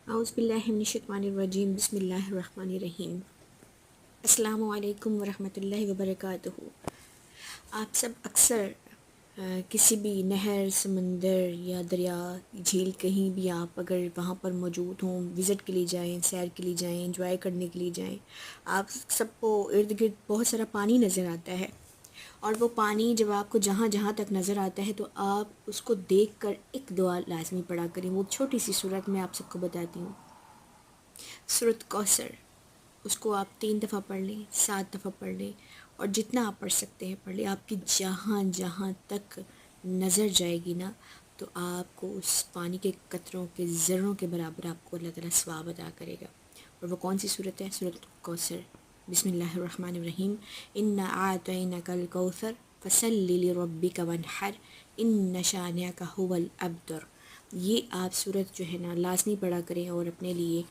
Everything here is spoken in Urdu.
اعوذ باللہ من الشیطان الرجیم، بسم اللہ الرحمن الرحیم۔ السلام علیکم ورحمۃ اللہ وبرکاتہ۔ آپ سب اکثر کسی بھی نہر، سمندر یا دریا، جھیل، کہیں بھی آپ اگر وہاں پر موجود ہوں، وزٹ کے لیے جائیں، سیر کے لیے جائیں، انجوائے کرنے کے لیے جائیں، آپ سب کو ارد گرد بہت سارا پانی نظر آتا ہے، اور وہ پانی جب آپ کو جہاں جہاں تک نظر آتا ہے تو آپ اس کو دیکھ کر ایک دعا لازمی پڑھا کریں۔ وہ چھوٹی سی صورت میں آپ سب کو بتاتی ہوں، سورۃ کوثر۔ اس کو آپ 3 دفعہ پڑھ لیں، 7 دفعہ پڑھ لیں، اور جتنا آپ پڑھ سکتے ہیں پڑھ لیں۔ آپ کی جہاں جہاں تک نظر جائے گی نا، تو آپ کو اس پانی کے قطروں کے ذروں کے برابر آپ کو اللہ تعالیٰ ثواب ادا کرے گا۔ اور وہ کون سی صورت ہے؟ سورۃ کوثر۔ بسم اللہ الرحمن الرحیم۔ انا اعطیناک الکوثر فصل لربک وانحر ان شانئک ھو الابتر۔ یہ آپ صورت جو ہے نا لازمی پڑھا کریں اور اپنے لیے